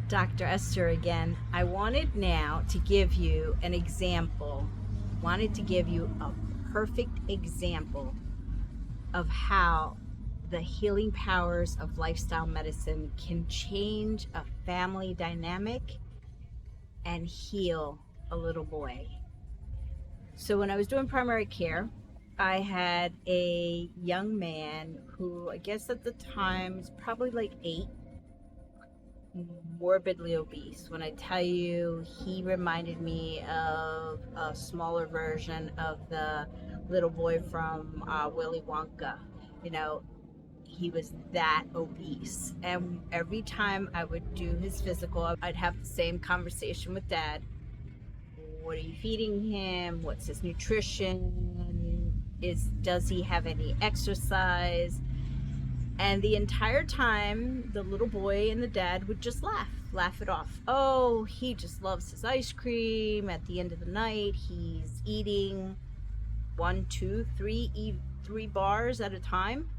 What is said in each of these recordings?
Dr. Esther again. I wanted now to give you an example, wanted to give you a perfect example of how the healing powers of lifestyle medicine can change a family dynamic and heal a little boy. So when I was doing primary care, I had a young man who I guess at the time was probably like 8, morbidly obese. When I tell you, he reminded me of a smaller version of the little boy from Willy Wonka. You know, he was that obese. And every time I would do his physical, I'd have the same conversation with Dad. What are you feeding him? What's his nutrition? Does he have any exercise? And the entire time, the little boy and the dad would just laugh it off. Oh, he just loves his ice cream. At the end of the night, he's eating 1, 2, 3 bars at a time.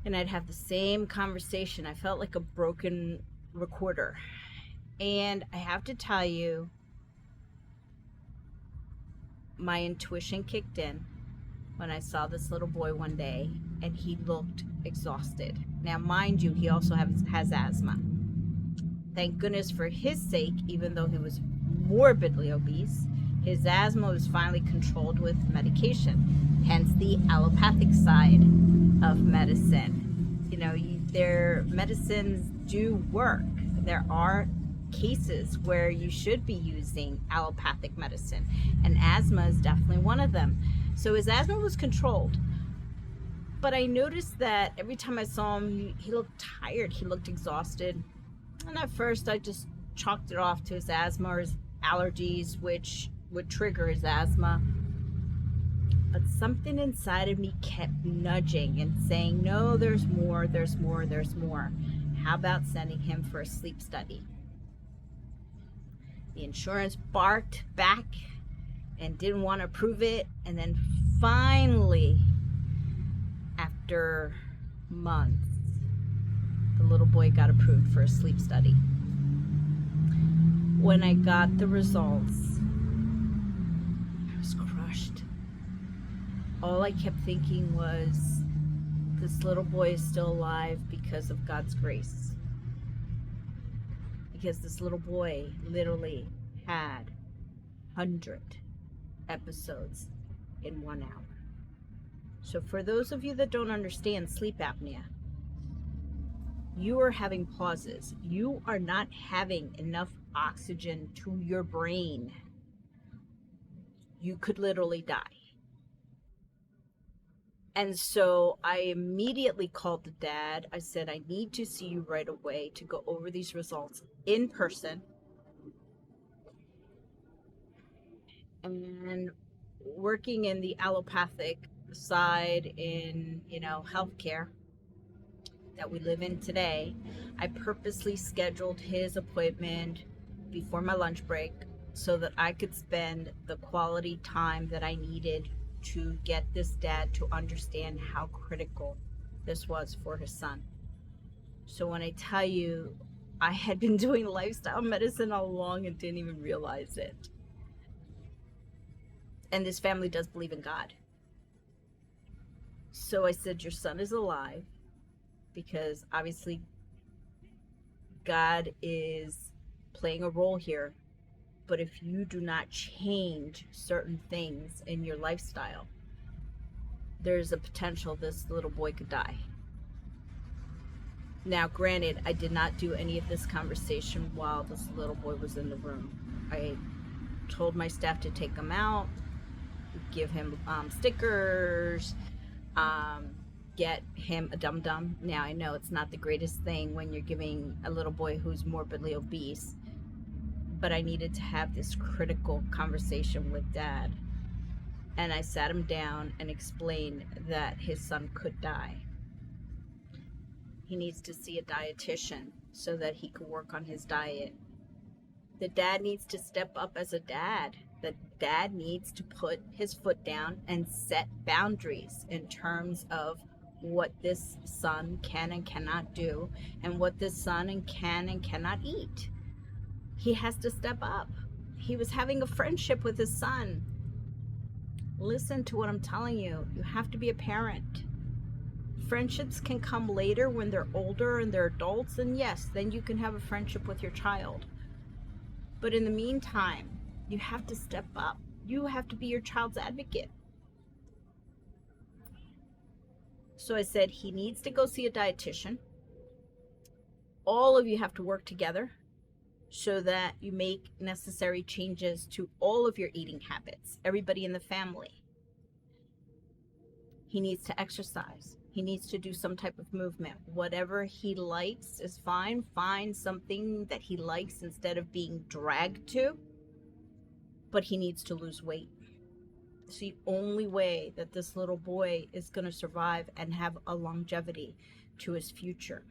And I'd have the same conversation. I felt like a broken recorder. And I have to tell you, my intuition kicked in when I saw this little boy one day and he looked exhausted. Now, mind you, he also has asthma. Thank goodness for his sake, even though he was morbidly obese, his asthma was finally controlled with medication, hence the allopathic side of medicine. You know, their medicines do work. There are cases where you should be using allopathic medicine, and asthma is definitely one of them. So his asthma was controlled, but I noticed that every time I saw him, he looked tired, he looked exhausted. And at first I just chalked it off to his asthma or his allergies, which would trigger his asthma. But something inside of me kept nudging and saying, no, there's more, there's more, there's more. How about sending him for a sleep study? The insurance barked back and didn't want to approve it. And then finally, after months, the little boy got approved for a sleep study. When I got the results, I was crushed. All I kept thinking was, this little boy is still alive because of God's grace. Because this little boy literally had 100 episodes in 1 hour. So for those of you that don't understand sleep apnea, you are having pauses. You are not having enough oxygen to your brain. You could literally die. And so I immediately called the dad. I said, I need to see you right away to go over these results in person. And working in the allopathic side in, healthcare that we live in today, I purposely scheduled his appointment before my lunch break so that I could spend the quality time that I needed to get this dad to understand how critical this was for his son. So when I tell you, I had been doing lifestyle medicine all along and didn't even realize it. And this family does believe in God. So I said, your son is alive, because obviously God is playing a role here. But if you do not change certain things in your lifestyle, there's a potential this little boy could die. Now, granted, I did not do any of this conversation while this little boy was in the room. I told my staff to take him out, give him stickers, get him a dum-dum. Now, I know it's not the greatest thing when you're giving a little boy who's morbidly obese, but I needed to have this critical conversation with Dad. And I sat him down and explained that his son could die. He needs to see a dietitian so that he could work on his diet. The dad needs to step up as a dad. The dad needs to put his foot down and set boundaries in terms of what this son can and cannot do, and what this son can and cannot eat. He has to step up. He was having a friendship with his son. Listen to what I'm telling you. You have to be a parent. Friendships can come later when they're older and they're adults, and yes, then you can have a friendship with your child. But in the meantime, you have to step up. You have to be your child's advocate. So I said he needs to go see a dietitian. All of you have to work together so that you make necessary changes to all of your eating habits, everybody in the family. He needs to exercise. He needs to do some type of movement. Whatever he likes is fine. Find something that he likes instead of being dragged to. But he needs to lose weight. It's the only way that this little boy is going to survive and have a longevity to his future.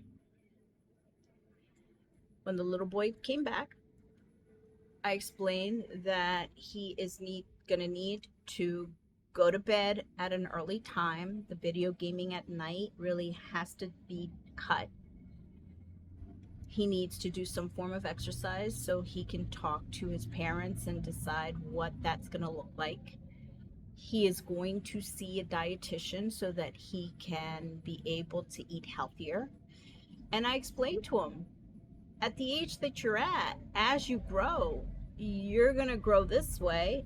When the little boy came back, I explained that he is going to need to go to bed at an early time. The video gaming at night really has to be cut. He needs to do some form of exercise so he can talk to his parents and decide what that's going to look like. He is going to see a dietitian so that he can be able to eat healthier. And I explained to him, at the age that you're at, as you grow, you're going to grow this way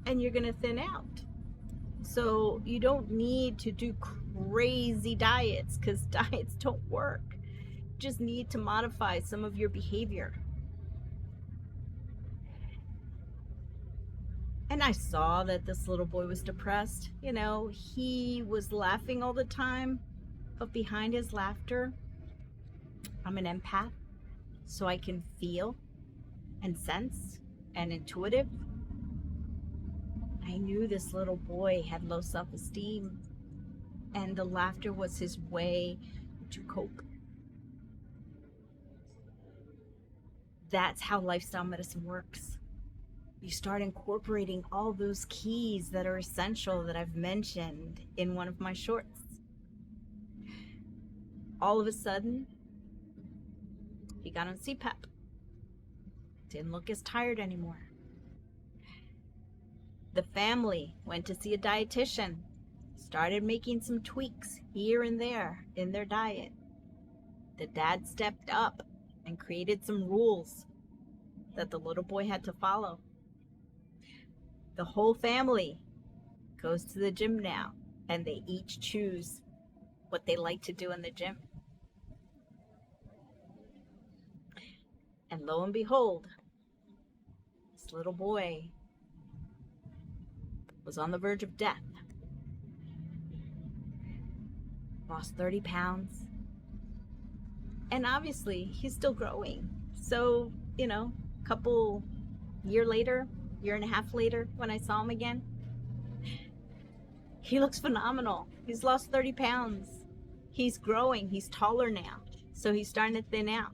and you're going to thin out. So you don't need to do crazy diets, because diets don't work. You just need to modify some of your behavior. And I saw that this little boy was depressed. You know, he was laughing all the time, but behind his laughter, I'm an empath, so I can feel and sense and intuitive. I knew this little boy had low self-esteem, and the laughter was his way to cope. That's how lifestyle medicine works. You start incorporating all those keys that are essential that I've mentioned in one of my shorts. All of a sudden, he got on CPAP. Didn't look as tired anymore. The family went to see a dietitian, started making some tweaks here and there in their diet. The dad stepped up and created some rules that the little boy had to follow. The whole family goes to the gym now, and they each choose what they like to do in the gym. And lo and behold, this little boy was on the verge of death. Lost 30 pounds. And obviously, he's still growing. So, you know, a couple year and a half later, when I saw him again, he looks phenomenal. He's lost 30 pounds. He's growing. He's taller now. So he's starting to thin out.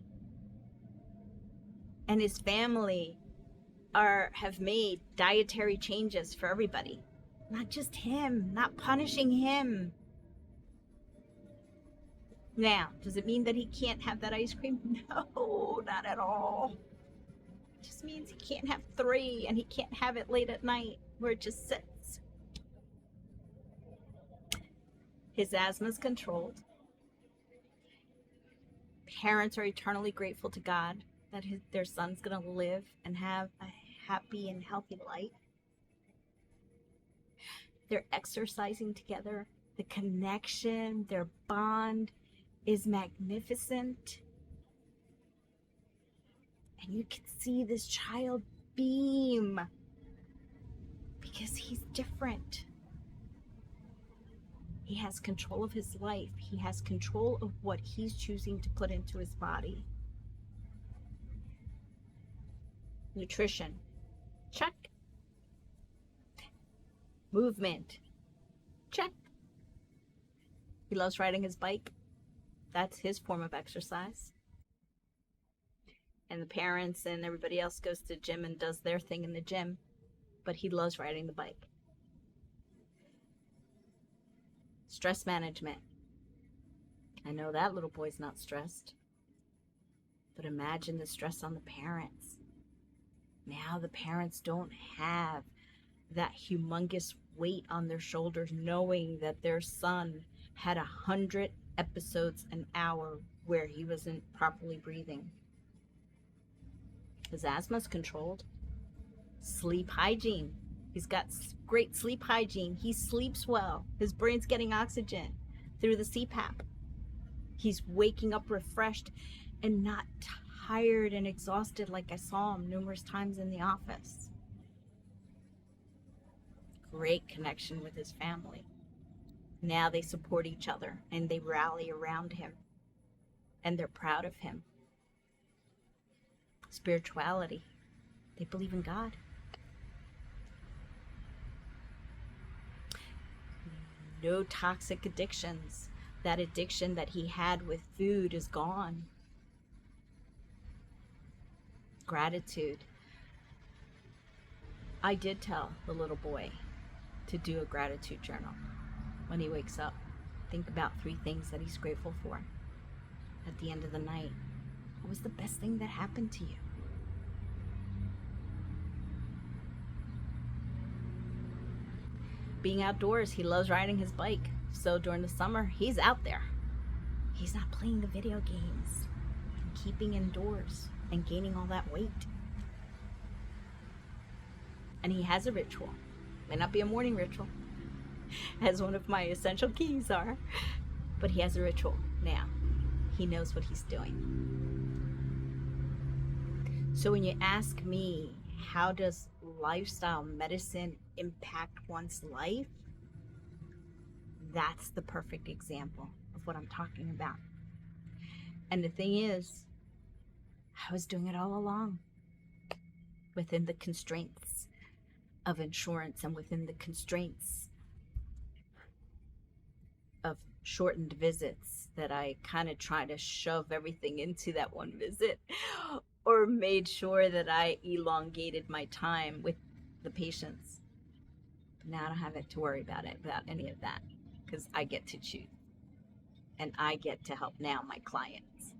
And his family have made dietary changes for everybody. Not just him, not punishing him. Now, does it mean that he can't have that ice cream? No, not at all. It just means he can't have 3, and he can't have it late at night where it just sits. His asthma's controlled. Parents are eternally grateful to God that their son's going to live and have a happy and healthy life. They're exercising together. The connection, their bond is magnificent. And you can see this child beam because he's different. He has control of his life. He has control of what he's choosing to put into his body. Nutrition, check. Movement, check. He loves riding his bike. That's his form of exercise. And the parents and everybody else goes to the gym and does their thing in the gym, but he loves riding the bike. Stress management, I know that little boy's not stressed, but imagine the stress on the parents. Now the parents don't have that humongous weight on their shoulders, knowing that their son had 100 episodes an hour where he wasn't properly breathing. His asthma's controlled. Sleep hygiene. He's got great sleep hygiene. He sleeps well. His brain's getting oxygen through the CPAP. He's waking up refreshed and not tired and exhausted like I saw him numerous times in the office. Great connection with his family. Now they support each other and they rally around him and they're proud of him. Spirituality. They believe in God. No toxic addictions. That addiction that he had with food is gone. Gratitude. I did tell the little boy to do a gratitude journal when he wakes up. Think about 3 things that he's grateful for at the end of the night. What was the best thing that happened to you? Being outdoors, he loves riding his bike. So during the summer, he's out there. He's not playing the video games and keeping indoors and gaining all that weight. And he has a ritual. May not be a morning ritual, as one of my essential keys are, but he has a ritual now. He knows what he's doing. So when you ask me, how does lifestyle medicine impact one's life? That's the perfect example of what I'm talking about. And the thing is, I was doing it all along within the constraints of insurance and within the constraints of shortened visits that I kind of try to shove everything into that one visit, or made sure that I elongated my time with the patients. Now I don't have to worry about any of that, because I get to choose. And I get to help now my clients,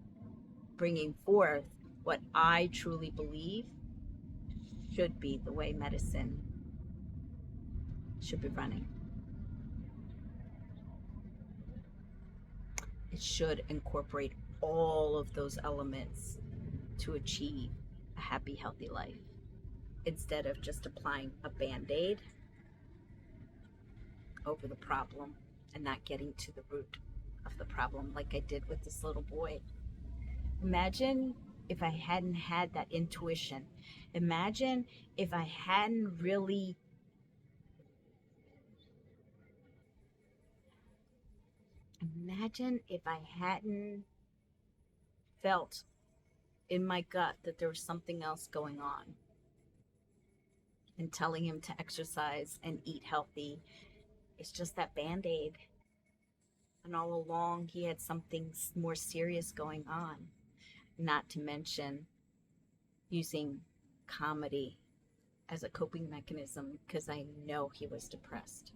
bringing forth what I truly believe should be the way medicine should be running. It should incorporate all of those elements to achieve a happy, healthy life, instead of just applying a Band-Aid over the problem and not getting to the root of the problem like I did with this little boy. Imagine if I hadn't had that intuition. Imagine if I hadn't really felt in my gut that there was something else going on, and telling him to exercise and eat healthy. It's just that Band-Aid. And all along, he had something more serious going on. Not to mention using comedy as a coping mechanism, because I know he was depressed.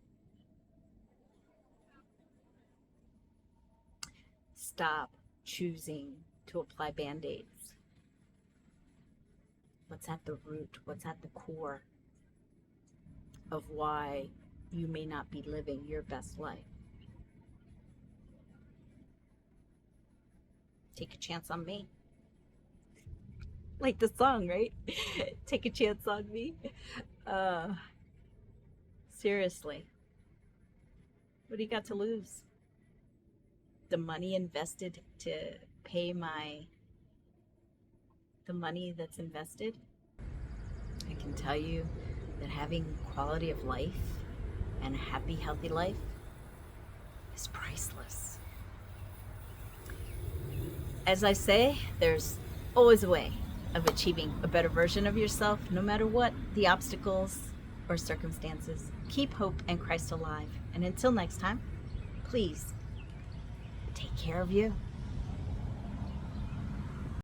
Stop choosing to apply Band-Aids. What's at the root? What's at the core of why you may not be living your best life? Take a chance on me. Like the song, right? Take a chance on me. Seriously. What do you got to lose? The money invested to pay the money that's invested? I can tell you that having quality of life and a happy, healthy life is priceless. As I say, there's always a way of achieving a better version of yourself, no matter what the obstacles or circumstances. Keep hope and Christ alive. And until next time, please take care of you.